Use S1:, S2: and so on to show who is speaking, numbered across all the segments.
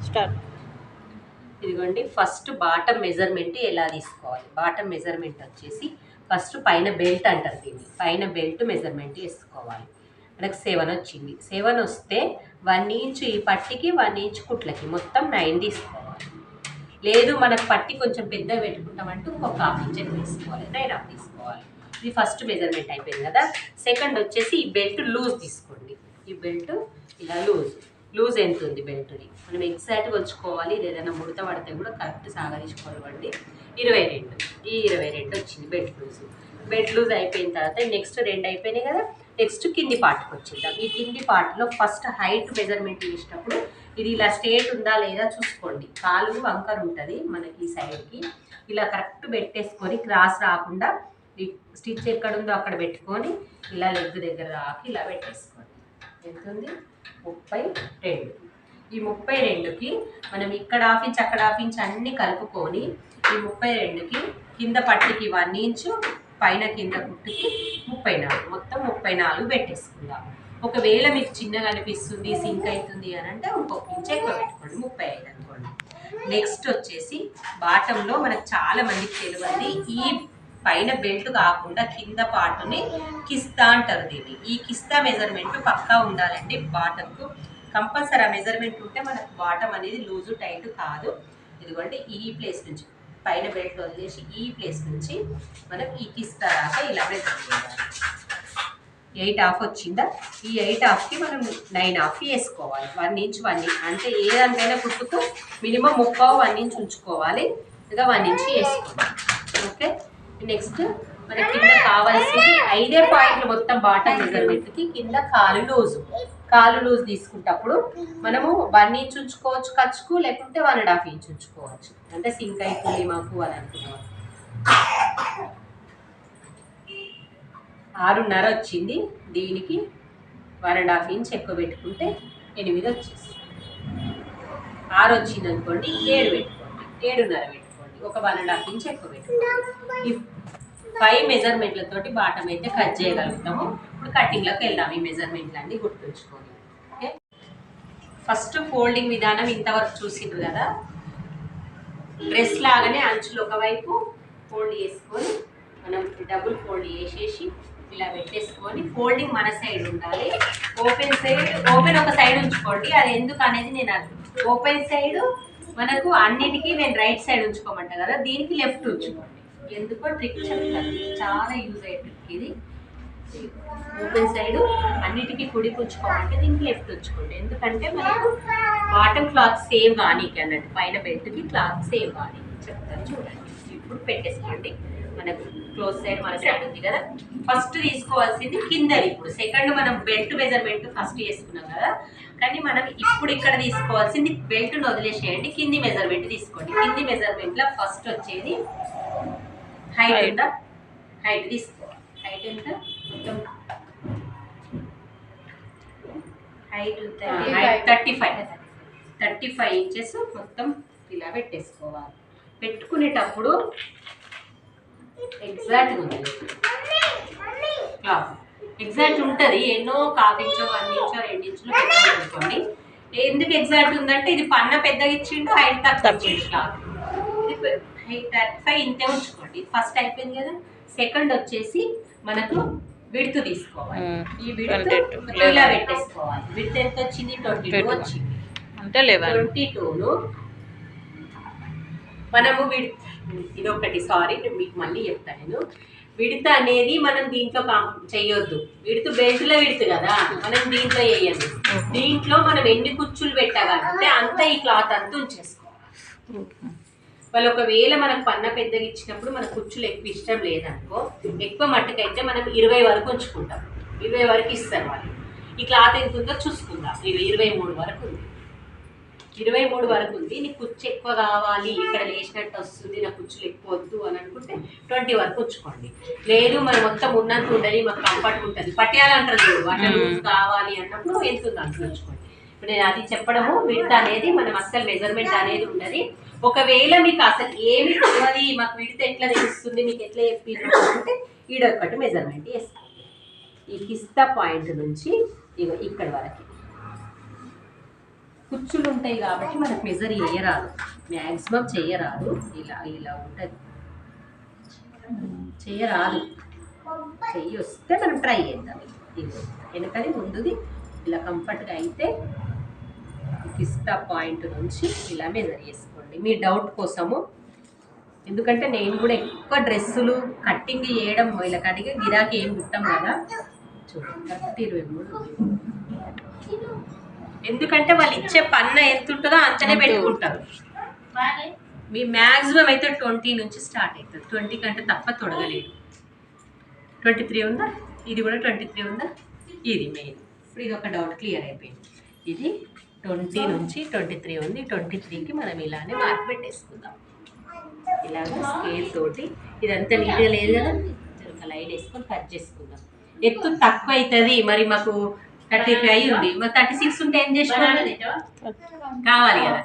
S1: Start.
S2: ఇదిగోండి first bottom measurement ఎలా తీసుకోవాలి. బాటమ్ మెజర్మెంట్ వచ్చేసి ఫస్ట్ పైన బెల్ట్ అంటారు దీన్ని. పైన బెల్ట్ మెజర్మెంట్ వేసుకోవాలి. మనకు 7 వచ్చింది. 7 వస్తే 1 ఇంచ్ ఈ పట్టికి 1 ఇంచ్ కుట్లకి మొత్తం 9 తీసుకోవాలి. లేదు మనకు పట్టి కొంచెం పెద్దగా పెట్టుకుంటామంటే ఇంకొక 1/2 ఇంచ్ తీసుకోవాలి, 9 తీసుకోవాలి. ఇది ఫస్ట్ మెజర్మెంట్ అయిపోయింది కదా. సెకండ్ వచ్చేసి ఈ బెల్ట్ లూజ్ తీసుకోండి. ఈ బెల్ట్ ఇలా లూజ్ ఎంత ఉంది బెల్ట్ది మనం ఎగ్జాక్ట్గా వచ్చుకోవాలి. ఇది ఏదైనా ముడత పడితే కూడా కరెక్ట్ సాగరించుకోవాలి. 22 ఈ 22 వచ్చింది బెల్ట్ లూజ్ అయిపోయిన తర్వాత నెక్స్ట్ 2 అయిపోయినాయి కదా. నెక్స్ట్ కింది పార్ట్కి వచ్చిద్దాం. ఈ కింది పార్ట్లో ఫస్ట్ హైట్ మెజర్మెంట్ చేసినప్పుడు ఇది ఇలా స్ట్రేట్ ఉందా లేదా చూసుకోండి. కాలు వంకర్ ఉంటుంది మనకి ఈ సైడ్కి. ఇలా కరెక్ట్ పెట్టేసుకొని క్రాస్ రాకుండా ఈ స్టిచ్ ఎక్కడ ఉందో అక్కడ పెట్టుకొని ఇలా లెగ్ దగ్గర రాకి ఇలా పెట్టేసుకోండి. ఎంత ఉంది? 32. ఈ 32కి మనం ఇక్కడ హాఫ్ ఇంచ్ అక్కడ హాఫ్ ఇంచ్ అన్ని కలుపుకొని ఈ 32కి కింద పట్టికి 1 ఇంచు పైన కింద కుట్టుకి 34, మొత్తం 34 పెట్టేసుకుందాం. ఒకవేళ మీకు చిన్నగా అనిపిస్తుంది సింక్ అవుతుంది అని అంటే ఇంకొక ఇంచ్ ఎక్కువ పెట్టుకోండి, 35 అనుకోండి. నెక్స్ట్ వచ్చేసి బాటంలో మనకు చాలా మందికి తెలియదు, ఈ పైన బెల్ట్ కాకుండా కింద పాటుని కిస్తా అంటారు దీన్ని. ఈ కిస్తా మెజర్మెంట్ పక్కా ఉండాలండి. బాటంకు కంపల్సరీ ఆ మెజర్మెంట్ ఉంటే మనకు బాటం అనేది లూజు టైట్ కాదు. ఇదిగోండి ఈ ప్లేస్ నుంచి పైన బెల్ట్ వదిలేసి ఈ ప్లేస్ నుంచి మనం ఈ కిస్తా దాకా ఇలా పెట్టుకోవాలి. 8 వచ్చిందా? ఈ 8 మనం 9 వేసుకోవాలి. 1 ఇంచ్ అంటే ఏ దానికైనా కుట్టుకు మినిమం 1 ఇంచ్ ఉంచుకోవాలి. ఇక 1 ఇంచ్ వేసుకోవాలి. ఓకే. నెక్స్ట్ మన కింద కావాల్సింది 5 పాయింట్లు మొత్తం బాటమ్ మెజర్మెంట్కి. కింద కాలు లూజ్ తీసుకుంటప్పుడు మనము 1 ఇంచ్ ఉంచుకోవచ్చు ఖర్చుకు, లేకుంటే 1.5 ఇంచ్ ఉంచుకోవచ్చు. అంటే సింక్ అయిపోయి మాకు అని అనుకున్నాం. 6.5 వచ్చింది. దీనికి 1.5 ఇంచ్ ఎక్కువ పెట్టుకుంటే 8 వచ్చేస్తుంది. 6 వచ్చింది అనుకోండి 7 పెట్టుకోండి, 7.5 పెట్టుకోండి, ఒక 1.5 ఇంచ్ ఎక్కువ పెట్టుకోండి. ఈ 5 మెజర్మెంట్లతోటి బాటం అయితే కట్ చేయగలుగుతాము. ఇప్పుడు కటింగ్లోకి వెళ్దాం. ఈ మెజర్మెంట్లు అన్నీ గుర్తుంచుకోండి. ఓకే. ఫస్ట్ ఫోల్డింగ్ విధానం ఇంతవరకు చూసిండ్రు కదా. డ్రెస్ లాగానే అంచులు ఒకవైపు ఫోల్డ్ చేసుకొని మనం డబుల్ ఫోల్డ్ చేసేసి ఇలా పెట్టేసుకొని ఫోల్డింగ్ మన సైడ్ ఉండాలి. ఓపెన్ ఒక సైడ్ ఉంచుకోండి. అది ఎందుకు అనేది నేను అర్థం. ఓపెన్ సైడ్ మనకు అన్నిటికీ నేను రైట్ సైడ్ ఉంచుకోమంట కదా, దీనికి లెఫ్ట్ ఉంచుకోండి. ఎందుకో ట్రిక్ చెప్తాను, చాలా యూజ్ అయ్యే ట్రిక్ ఇది. ఓపెన్ సైడ్ అన్నిటికీ కుడి ఉంచుకోమంటే దీనికి లెఫ్ట్ ఉంచుకోండి. ఎందుకంటే మనకు బాటమ్ క్లాత్ సేవ్ కానీ అన్నట్టు, పైన బెల్ట్కి క్లాత్ సేవ్ కానీ చెప్తాను చూడండి. ఇప్పుడు పెట్టేసుకోండి. మనకు క్లోజ్ సైడ్ మన సైడ్ ఉంది కదా. ఫస్ట్ తీసుకోవాల్సింది కిందది. ఇప్పుడు సెకండ్ మనం బెల్ట్ మెజర్మెంట్ ఫస్ట్ చేసుకున్నాం కదా, కానీ మనం ఇప్పుడు ఇక్కడ తీసుకోవాల్సింది బెల్ట్ను వదిలేసేయండి, కింది మెజర్మెంట్ తీసుకోండి. కింది మెజర్మెంట్లో ఫస్ట్ వచ్చేది హైట్ తీసుకోవాలి. హైట్ ఎంత? మొత్తం హైట్ 35 ఇంచెస్ మొత్తం ఇలా పెట్టేసుకోవాలి. పెట్టుకునేటప్పుడు ఎగ్జాక్ట్గా ఉంది క్లాత్, ఎగ్జాక్ట్ ఉంటుంది. ఎన్నో 1/2 ఇంచో 1 ఇంచో 2 ఇంచులు పెట్టుకోండి. ఎందుకు ఎగ్జాక్ట్ ఉందంటే ఇది పన్న పెద్దగా ఇచ్చిండు, హైట్ తక్కువ ఇచ్చిండు క్లాత్. ఇది హైట్ 35 ఇంతే ఉంచుకోండి. ఫస్ట్ అయిపోయింది కదా. సెకండ్ వచ్చేసి మనకు విడ్త్ తీసుకోవాలి. ఈ విడ్త్ ఇలా పెట్టేసుకోవాలి. విడ్త్ ఎంత వచ్చింది? 22 వచ్చింది.
S1: అంటే
S2: 22ను మనము ఇదొకటి సారీ మీకు మళ్ళీ చెప్తాను నేను. విడత అనేది మనం దీంట్లో చెయ్యొద్దు. విడత బెల్ట్లో విడత కదా, మనం దీంట్లో వేయండి. దీంట్లో మనం ఎన్ని కుచ్చులు పెట్టగలిగితే అంత ఈ క్లాత్ అంతా ఉంచేసుకోవాలి. వాళ్ళు ఒకవేళ మనకు పన్న పెద్దగా ఇచ్చినప్పుడు మన కుచ్చులు ఎక్కువ ఇష్టం లేదనుకో, ఎక్కువ మట్టుకైతే మనం 20 వరకు ఉంచుకుంటాం. 20 వరకు ఇస్తారు వాళ్ళు. ఈ క్లాత్ ఎంత ఉందో చూసుకుందాం. 23 వరకు ఉంది. 23 వరకు ఉంది. నీకు కుచ్చు ఎక్కువ కావాలి, ఇక్కడ లేచినట్టు వస్తుంది, నా కుచ్చులు ఎక్కువ వద్దు అని అనుకుంటే 20 వరకు ఉంచుకోండి. లేదు మరి మొత్తం ఉన్నట్టు ఉండదు, మాకు కంఫర్ట్ ఉంటుంది, పట్టేయాలంటారు అట్లా లూజ్ కావాలి అన్నప్పుడు ఎంత ఉంది అంత ఉంచుకోండి. ఇప్పుడు నేను అది చెప్పడము, విడ్త్ అనేది మనం అస్సలు మెజర్మెంట్ అనేది ఉండదు. ఒకవేళ మీకు అసలు ఏమి తెలియదు, మాకు విడ్త్ ఎట్లా తెలుస్తుంది, మీకు ఎట్లా చెప్పిందంటే ఈడొక్కటి మెజర్మెంట్ వేసుకోండి. ఈ కిస్తా పాయింట్ నుంచి ఇక్కడ వరకు కుచ్చులు ఉంటాయి కాబట్టి మనకు మెజర్ చేయరాదు, మ్యాక్సిమం చేయరాదు. ఇలా ఇలా ఉంటుంది, చేయరాదు. చెయ్యి వస్తే మనం ట్రై చేద్దాం. ఇది వెనకది ముందుది ఇలా కంఫర్ట్గా అయితే కిస్తా పాయింట్ నుంచి ఇలా మెజర్ చేసుకోండి మీ డౌట్ కోసము. ఎందుకంటే నేను కూడా ఎక్కువ డ్రెస్సులు కట్టింగ్ చేయడం ఇలా కడిగి గిరాకీ ఏం కుట్టాం కదా. చూడండి 23. ఎందుకంటే వాళ్ళు ఇచ్చే పన్న ఎంత ఉంటుందో అంతనే పెట్టుకుంటారు. మీ మ్యాక్సిమం అయితే 20 నుంచి స్టార్ట్ అవుతుంది. 20 కంటే తప్ప తొడగలేదు. 23 ఉందా? ఇది కూడా 23 ఉందా? ఇది మెయిన్. ఇప్పుడు ఇది ఒక డౌట్ క్లియర్ అయిపోయింది. ఇది 20 నుంచి 23 ఉంది. 23కి మనం ఇలానే మార్క్ పెట్టేసుకుందాం. ఇలాగ స్కేల్ తోటి ఇదంతా నీట్గా లేదు కదా, ఒక లైన్ వేసుకొని కట్ చేసుకుందాం. ఎత్తు తక్కువ అవుతుంది, మరి మాకు 35 ఉంది, మరి 36 ఉంటే ఏం చేసుకోవాలి? కావాలి కదా.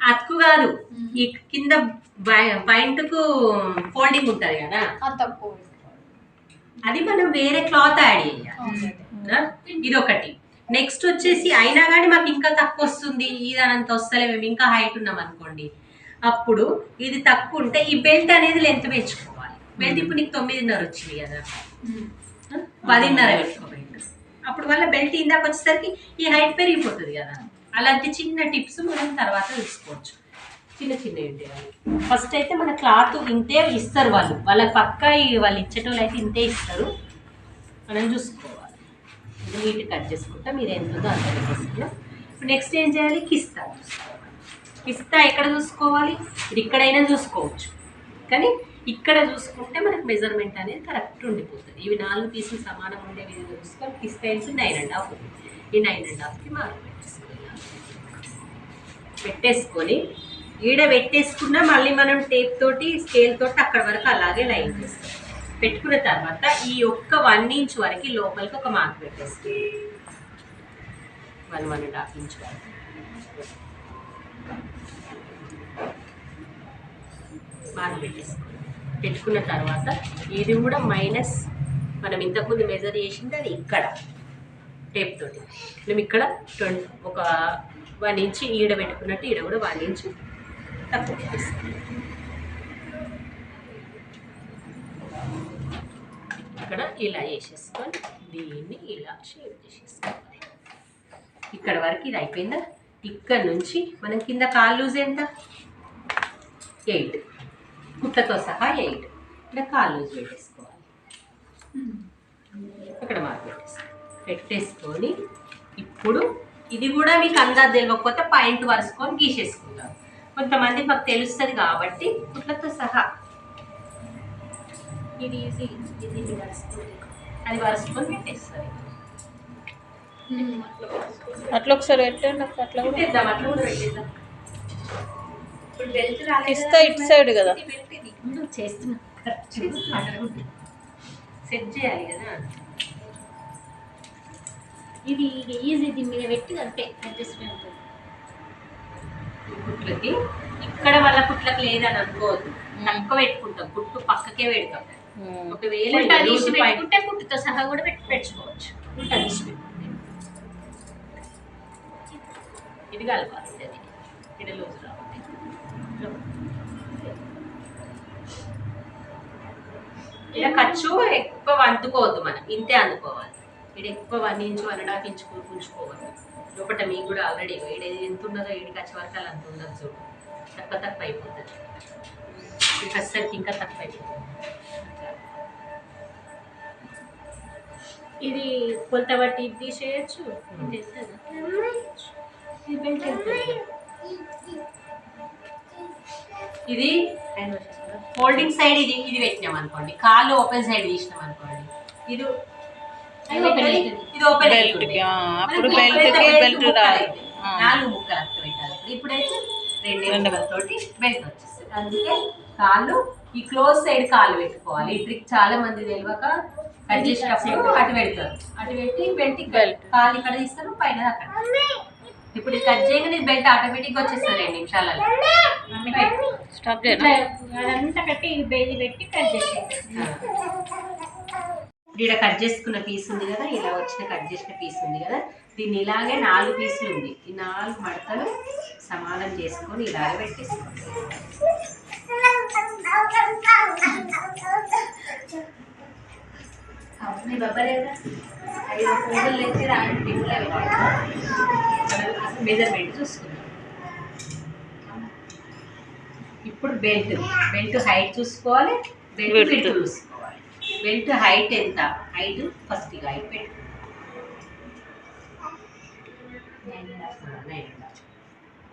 S2: అతుకు కాదు, ఈ కింద పాయింట్కు ఫోల్డింగ్ ఉంటుంది కదా, అది మనం వేరే క్లాత్ యాడ్ చేయాలి. ఇది ఒకటి. నెక్స్ట్ వచ్చేసి అయినా కానీ మాకు ఇంకా తక్కువ వస్తుంది, ఇది అనంత వస్తలే, మేము ఇంకా హైట్ ఉన్నాం అనుకోండి, అప్పుడు ఇది తక్కువ ఉంటే ఈ బెల్ట్ అనేది లెంత్ పెంచుకోవాలి. బెల్ట్ ఇప్పుడు నీకు 9.5 వచ్చింది కదా, 10.5 పెట్టుకో బెల్ట్. అప్పుడు వల్ల బెల్ట్ ఇందాక వచ్చేసరికి ఈ హైట్ పెరిగిపోతుంది కదా. అలాంటి చిన్న టిప్స్ మనం తర్వాత చూసుకోవచ్చు. చిన్న చిన్న ఏంటి ఫస్ట్ అయితే మన క్లాత్ ఇంతే ఇస్తారు వాళ్ళు, వాళ్ళ పక్క వాళ్ళు ఇచ్చేటోళ్ళు అయితే ఇంతే ఇస్తారు, మనం చూసుకోవాలి. ఇది నీట్ కట్ చేసుకుంటా, మీరు ఎంత ఉందో అంత చేసుకుంటాం. ఇప్పుడు నెక్స్ట్ ఏం చేయాలి? కిస్తా చూసుకోవాలి. కిస్తా ఎక్కడ చూసుకోవాలి? ఇది ఇక్కడైనా చూసుకోవచ్చు, కానీ ఇక్కడ చూసుకుంటే మనకు మెజర్మెంట్ అనేది కరెక్ట్ ఉండిపోతుంది. ఇవి 4 పీసులు సమానం ఉండే విధంగా చూసుకొని కిస్తా ఇంచు 9.5 ఉంది. ఈ 9.5కి మార్క్ పెట్టేసుకొని ఈడ పెట్టేసుకున్నా మళ్ళీ మనం టేప్ తోటి స్కేల్ తోటి అక్కడ వరకు అలాగే లైన్ చేస్తాం. పెట్టుకున్న తర్వాత ఈ ఒక్క 1 ఇంచ్ వరకు లోపలికి ఒక మార్క్ పెట్టేస్తాం. 1.5 ఇంచ్ వరకు మార్క్ పెట్టేసుకోండి. పెట్టుకున్న తర్వాత ఇది కూడా మైనస్ మనం ఇంతకుముందు మెజర్ చేసింది అది ఇక్కడ టేప్ తోటి మేము ఇక్కడ ఒక 1 ఇంచ్ ఈడ పెట్టుకున్నట్టు ఈడ కూడా 1 ఇంచ్ తక్కువ పెట్టేస్తాం. ఇక్కడ ఇలా చేసేసుకొని దీన్ని ఇలా షేప్ చేసేసుకోవాలి. ఇక్కడ వరకు ఇది అయిపోయిందా? ఇక్కడ నుంచి మనం కింద కాలు లూజ్ ఎంత? 8, కుట్టతో సహా 8. ఇలా కాలు లూజ్ పెట్టేసుకోవాలి. అక్కడ మార్క్ పెట్టేసుకొని ఇప్పుడు ఇది కూడా మీకు అందాజు తెలియకపోతే పాయింట్ వరుసుకొని గీసేసుకుంటాం. కొంతమంది మాకు తెలుస్తుంది కాబట్టి కుట్లతో సహా ఇది ఈజీ, ఇది వరుసుకొని అది వరుసుకొని పెట్టేస్తుంది.
S1: అట్లా ఒకసారి పెట్టండి, అట్లా కూడా
S2: పెట్టేద్దాం. అట్లా కూడా పెట్టేద్దాం. ఇప్పుడు బెల్ట్
S1: ఇస్తా ఇటు సైడ్ కదా
S2: చేస్తున్నా, సెట్ చేయాలి కదా.
S3: ఇది ఈజీ, దీని మీద పెట్టి అంటే అడ్జస్ట్మెంట్
S2: కుట్లకి. ఇక్కడ వాళ్ళ కుట్లకి లేదని అనుకోవద్దు, తక్కువ పెట్టుకుంటాం, కుట్టు పక్కకే పెడతాం. ఒకవేళ
S3: తీసి పెట్టుకుంటే కుట్టుతో సహా కూడా పెట్టుకోవచ్చు.
S2: తీసి పెట్టుకుంటే ఇది కలపాలి, అది ఇక్కడ లూజ్ రావాలి. ఇలా ఖర్చు ఎక్కువ అందుకోవద్దు, మనం ఇంతే అందుకోవాలి. ఇది ఎక్కువ 1 ఇంచ్ 1.5 ఇంచ్ ఉంచుకోవద్దు. లోపల మీకు కూడా ఆల్రెడీ ఇది ఎంత ఉన్నదో ఈడికి వచ్చే వరకు అలా అంత ఉండదు. చూడు తక్కువ అయిపోతుంది, ఇక్కడికి వచ్చేసరికి ఇంకా తక్కువ అయిపోతుంది.
S3: ఇది కొలత బట్టి ఇది తీసేయచ్చు.
S2: ఇది ఫోల్డింగ్ సైడ్ ఇది ఇది పెట్టినాం అనుకోండి, కాళ్ళు ఓపెన్ సైడ్ తీసినాం అనుకోండి, ఇది ఓపెన్ అవుతుంది.
S1: అప్పుడు బెల్ట్ రాదు.
S2: 4 ముక్కలు అక్క పెట్టాలి. ఇప్పుడైతే 2 ముక్కలతోటి బెల్ట్ వచ్చేస్తుంది. అందుకే కాళ్ళు ఈ క్లోజ్ సైడ్ కాళ్ళు పెట్టుకోవాలి. ఈ ట్రిక్ చాలా మంది తెలియక కట్ చేసేటప్పుడు అటు పెడతారు, అటు పెట్టి బెల్ట్ కాళ్ళు ఇక్కడ తీస్తారు, పైన అక్కడ. ఇప్పుడు కట్ చేయగానే బెల్ట్ ఆటోమేటిక్గా వచ్చేస్తుంది 2 నిమిషాలలో.
S1: స్టాప్
S3: అదంతా కట్టి బేజీ పెట్టి కట్ చేసేది.
S2: ఇక్కడ కట్ చేసుకున్న పీస్ ఉంది కదా, ఇలా వచ్చిన కట్ చేసిన పీస్ ఉంది కదా, దీన్ని ఇలాగే 4 పీసులు ఉంది, ఈ 4 మడతలు సమానం చేసుకొని ఇలాగే పెట్టేసుకోండి. మెజర్మెంట్ చూసుకుందాం. ఇప్పుడు బెల్ట్ హైట్ చూసుకోవాలి, బెల్ట్ విడ్త్ చూసుకోవాలి. బెల్ట్ హైట్ ఎంత, హైట్ ఫస్ట్ ఇక హైట్ పెట్టు. 9.5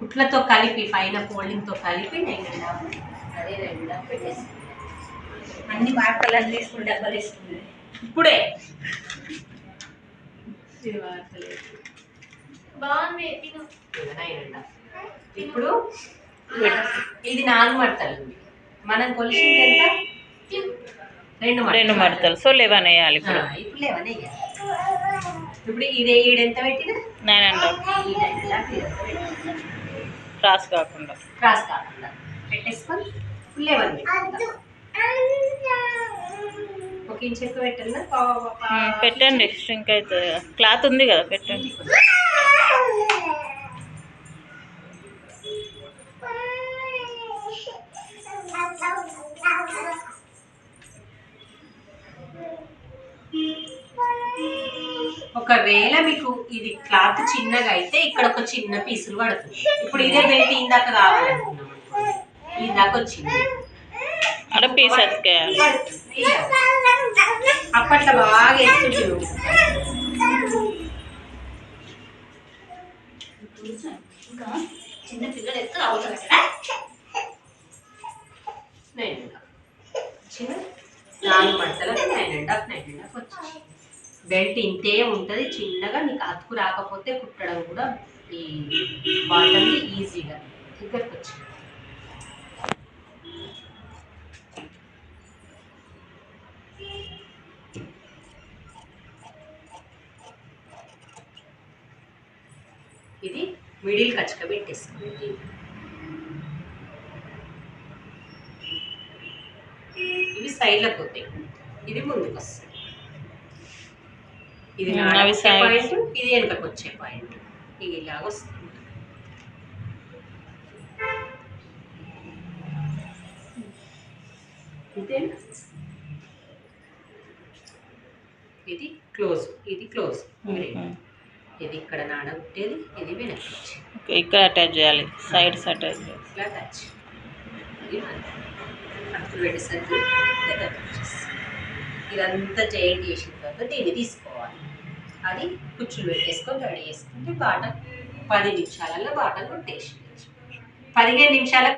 S2: కుట్లతో కలిపి పైన ఫోల్డింగ్తో కలిపి 9.5 అదే 9.5 పెట్టేసి
S3: అన్ని వార్తలు అన్ని వేసుకుని డబ్బాలు వేసుకుంది
S2: ఇప్పుడే
S3: బాగుంది.
S2: 9.5. ఇప్పుడు ఇది 4 మడతలు ఉంది, మనం కొలిసింది ఎంత,
S1: 2 మడతలు. సో 11 వేయాలి ఇప్పుడు.
S2: ఇప్పుడు 11 వేయాలి. ఇప్పుడు ఇదే ఈడెంత పెట్టిన
S1: 9.5 క్రాస్ కాకుండా
S2: పెట్టేసుకొని 11 పెట్టుకుందాం. 1 ఇంచ్ ఎక్కువ పెట్టాలి.
S1: పెట్టండి, స్ట్రింక్ అవుతుంది కదా, క్లాత్ ఉంది కదా, పెట్టండి.
S2: ఒకవేళ మీకు ఇది క్లాత్ చిన్నగా అయితే ఇక్కడ ఒక చిన్న పీసులు పడుతుంది. ఇప్పుడు ఇదే బెల్ట్ ఇందాక కావాలనుకున్నాం, ఇందాక వచ్చింది
S1: అక్కడ పీస్ అతికేయాలి.
S2: అప్పట్లో బాగా ఎత్తుకుంటు
S3: చిన్న పిల్లలు ఎత్తు అవుతుంది.
S2: చిన్న 4 మడతలకు 9.5 వచ్చి బెల్ట్ ఇంతే ఉంటుంది చిన్నగా. నీకు అతుకు రాకపోతే కుట్టడం కూడా ఈ బాటమ్ని ఈజీగా దగ్గరకు వచ్చింది. ఇది మిడిల్ కచ్చక పెట్టేసుకోండి. ఇవి సైడ్లకు పోతాయి, ఇది ముందుకు వస్తుంది. ఇది పాయింట్, ఇది వెనుకకు వచ్చే పాయింట్, ఇది ఇలాగ వస్తుంది. ఇంతేనా? ఇది క్లోజ్, ఇది క్లోజ్. ఇది ఇక్కడ నాడగొట్టేది, ఇది వెనక్కి వచ్చేది.
S1: ఇక్కడ అటాచ్ చేయాలి, సైడ్స్ అటాచ్ చేయాలి.
S2: ఇట్లా అటాచ్, ఇది అడుగులు పెట్టేసరికి దగ్గరకు వచ్చేస్తుంది. ఇదంతా జాయింట్ చేసిన తర్వాత దీన్ని తీసుకోవాలి, అది కుచ్చులు పెట్టేసుకొని రెడీ చేసుకుంటే బాటం 10 నిమిషాలలో బాటం కుట్టేసి 15 నిమిషాల